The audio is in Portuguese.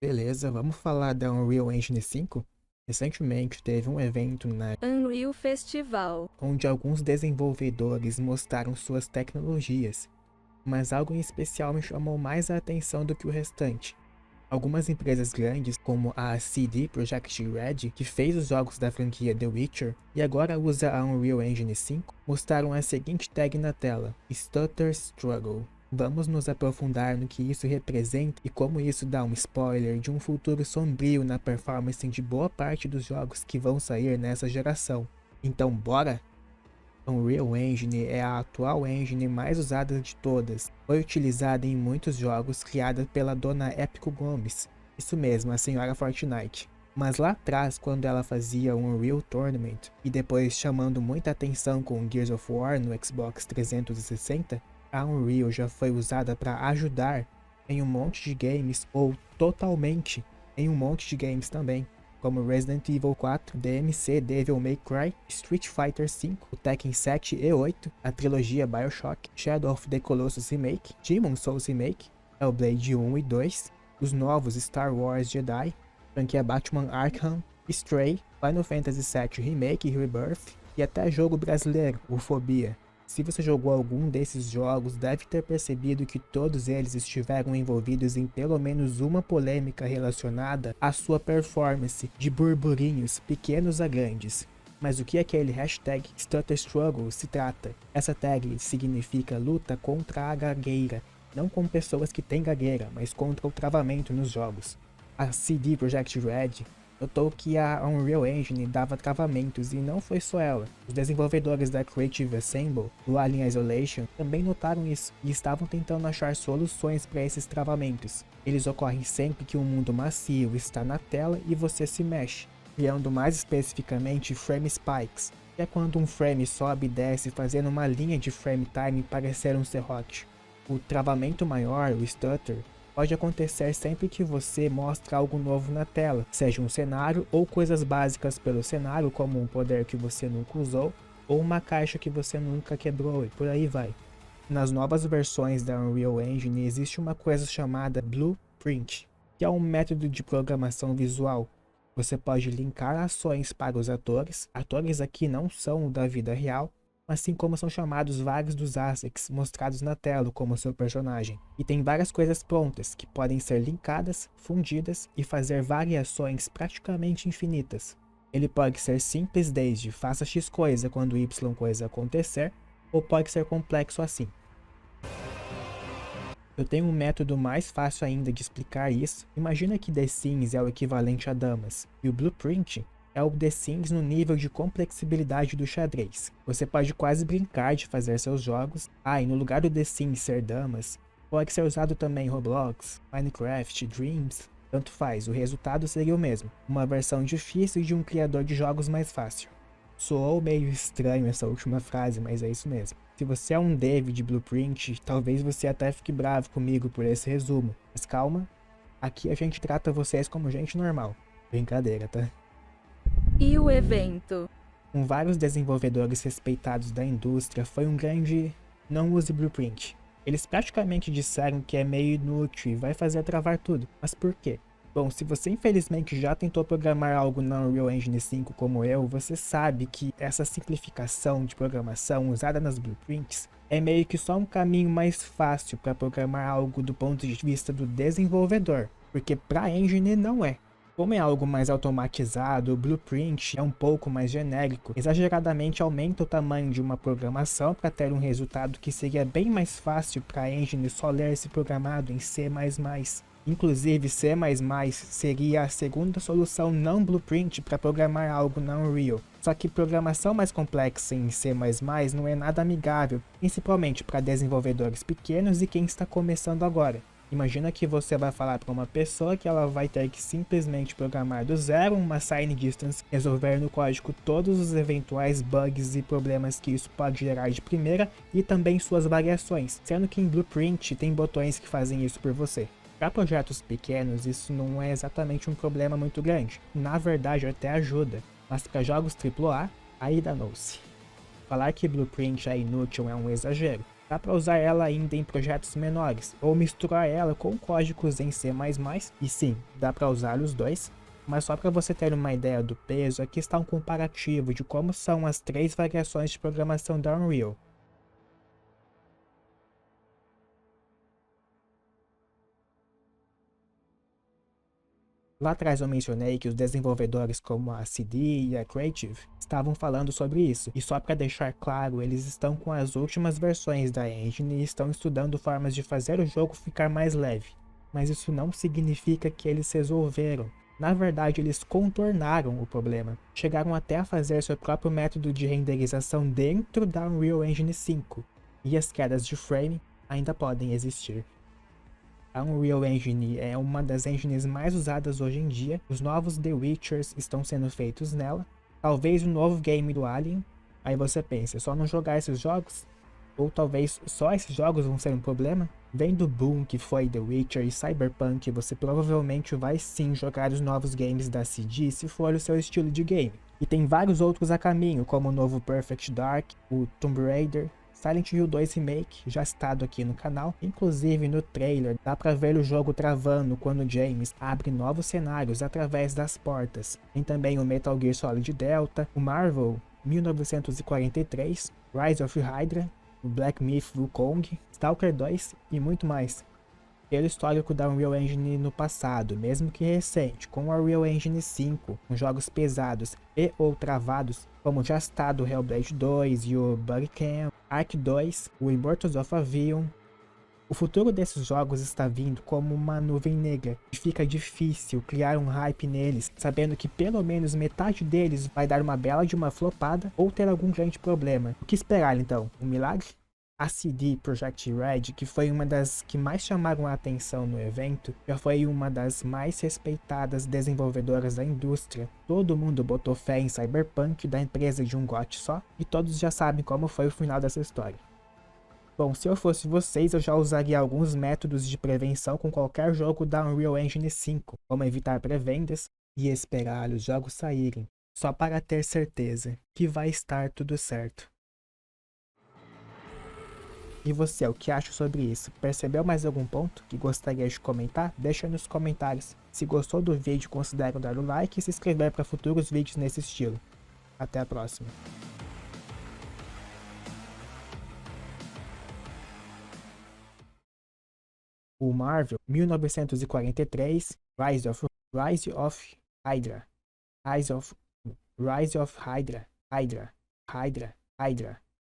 Beleza, vamos falar da Unreal Engine 5? Recentemente teve um evento na Unreal Festival. onde alguns desenvolvedores mostraram suas tecnologias, mas algo em especial me chamou mais a atenção do que o restante. Algumas empresas grandes, como a CD Projekt Red, que fez os jogos da franquia The Witcher e agora usa a Unreal Engine 5, mostraram a seguinte tag na tela: Stutter Struggle. Vamos nos aprofundar no que isso representa e como isso dá um spoiler de um futuro sombrio na performance de boa parte dos jogos que vão sair nessa geração. Então bora? Unreal Engine é a atual engine mais usada de todas. Foi utilizada em muitos jogos, criada pela dona Epico Gomes. Isso mesmo, a senhora Fortnite. Mas lá atrás, quando ela fazia um Unreal Tournament, e depois chamando muita atenção com Gears of War no Xbox 360, a Unreal já foi usada para ajudar em um monte de games, ou totalmente em um monte de games também, como Resident Evil 4, DMC Devil May Cry, Street Fighter V, o Tekken 7 e 8, a trilogia BioShock, Shadow of the Colossus Remake, Demon's Souls Remake, Hellblade 1 e 2, os novos Star Wars Jedi, franquia Batman Arkham, Stray, Final Fantasy VII Remake e Rebirth, e até jogo brasileiro, Ufobia. Se você jogou algum desses jogos, deve ter percebido que todos eles estiveram envolvidos em pelo menos uma polêmica relacionada à sua performance, de burburinhos pequenos a grandes. Mas o que aquele hashtag StutterStruggle se trata? Essa tag significa luta contra a gagueira, não com pessoas que têm gagueira, mas contra o travamento nos jogos. A CD Projekt Red notou que a Unreal Engine dava travamentos e não foi só ela. Os desenvolvedores da Creative Assembly, do Alien Isolation, também notaram isso e estavam tentando achar soluções para esses travamentos. Eles ocorrem sempre que um mundo macio está na tela e você se mexe, criando mais especificamente frame spikes, que é quando um frame sobe e desce fazendo uma linha de frame time parecer um serrote. O travamento maior, o stutter, pode acontecer sempre que você mostra algo novo na tela, seja um cenário ou coisas básicas pelo cenário, como um poder que você nunca usou, ou uma caixa que você nunca quebrou, e por aí vai. Nas novas versões da Unreal Engine existe uma coisa chamada Blueprint, que é um método de programação visual. Você pode linkar ações para os atores aqui não são da vida real, assim como são chamados vários dos assets mostrados na tela como seu personagem. E tem várias coisas prontas que podem ser linkadas, fundidas e fazer variações praticamente infinitas. Ele pode ser simples desde faça X coisa quando Y coisa acontecer, ou pode ser complexo assim. Eu tenho um método mais fácil ainda de explicar isso. Imagina que The Sims é o equivalente a damas, e o Blueprint é o The Sims no nível de complexibilidade do xadrez. Você pode quase brincar de fazer seus jogos. E no lugar do The Sims ser damas, pode ser usado também Roblox, Minecraft, Dreams, tanto faz, o resultado seria o mesmo. Uma versão difícil de um criador de jogos mais fácil. Soou meio estranho essa última frase, mas é isso mesmo. Se você é um dev de Blueprint, talvez você até fique bravo comigo por esse resumo. Mas calma, aqui a gente trata vocês como gente normal. Brincadeira, tá? E o evento? Com vários desenvolvedores respeitados da indústria, foi um grande não use Blueprint. Eles praticamente disseram que é meio inútil e vai fazer travar tudo. Mas por quê? Bom, se você infelizmente já tentou programar algo na Unreal Engine 5 como eu, você sabe que essa simplificação de programação usada nas Blueprints é meio que só um caminho mais fácil para programar algo do ponto de vista do desenvolvedor, porque para a engine não é. Como é algo mais automatizado, o Blueprint é um pouco mais genérico, exageradamente aumenta o tamanho de uma programação para ter um resultado que seria bem mais fácil para a engine só ler esse programado em C++. Inclusive, C++ seria a segunda solução não Blueprint para programar algo na Unreal. Só que programação mais complexa em C++ não é nada amigável, principalmente para desenvolvedores pequenos e quem está começando agora. Imagina que você vai falar para uma pessoa que ela vai ter que simplesmente programar do zero uma Sign Distance, resolver no código todos os eventuais bugs e problemas que isso pode gerar de primeira e também suas variações, sendo que em Blueprint tem botões que fazem isso por você. Para projetos pequenos isso não é exatamente um problema muito grande, na verdade até ajuda, mas para jogos AAA, aí danou-se. Falar que Blueprint é inútil é um exagero. Dá para usar ela ainda em projetos menores, ou misturar ela com códigos em C++, e sim, dá para usar os dois, mas só para você ter uma ideia do peso, aqui está um comparativo de como são as 3 variações de programação da Unreal. Lá atrás eu mencionei que os desenvolvedores como a CD e a Creative estavam falando sobre isso, e só para deixar claro, eles estão com as últimas versões da engine e estão estudando formas de fazer o jogo ficar mais leve. Mas isso não significa que eles resolveram. Na verdade, eles contornaram o problema. Chegaram até a fazer seu próprio método de renderização dentro da Unreal Engine 5, e as quedas de frame ainda podem existir. A Unreal Engine é uma das engines mais usadas hoje em dia. Os novos The Witchers estão sendo feitos nela. Talvez o novo game do Alien. Aí você pensa, só não jogar esses jogos? Ou talvez só esses jogos vão ser um problema? Vendo o boom que foi The Witcher e Cyberpunk, você provavelmente vai sim jogar os novos games da CD se for o seu estilo de game. E tem vários outros a caminho, como o novo Perfect Dark, o Tomb Raider, Silent Hill 2 Remake, já citado aqui no canal. Inclusive no trailer dá pra ver o jogo travando quando James abre novos cenários através das portas. Tem também o Metal Gear Solid Delta, o Marvel 1943, Rise of Hydra, o Black Myth Wukong, Stalker 2 e muito mais. Pelo histórico da Unreal Engine no passado, mesmo que recente, com a Unreal Engine 5, com jogos pesados e ou travados, como já citado o Hellblade 2 e o Bodycam, Ark 2, o Immortals of Avium. O futuro desses jogos está vindo como uma nuvem negra, e fica difícil criar um hype neles, sabendo que pelo menos metade deles vai dar uma bela de uma flopada ou ter algum grande problema. O que esperar então? Um milagre? A CD Projekt Red, que foi uma das que mais chamaram a atenção no evento, já foi uma das mais respeitadas desenvolvedoras da indústria. Todo mundo botou fé em Cyberpunk, da empresa de um GOT só, e todos já sabem como foi o final dessa história. Bom, se eu fosse vocês, eu já usaria alguns métodos de prevenção com qualquer jogo da Unreal Engine 5, como evitar pré-vendas e esperar os jogos saírem, só para ter certeza que vai estar tudo certo. E você, o que acha sobre isso? Percebeu mais algum ponto que gostaria de comentar? Deixa nos comentários. Se gostou do vídeo, considere dar o like e se inscrever para futuros vídeos nesse estilo. Até a próxima. O Marvel 1943, Rise of Hydra, Rise of Hydra, Hydra.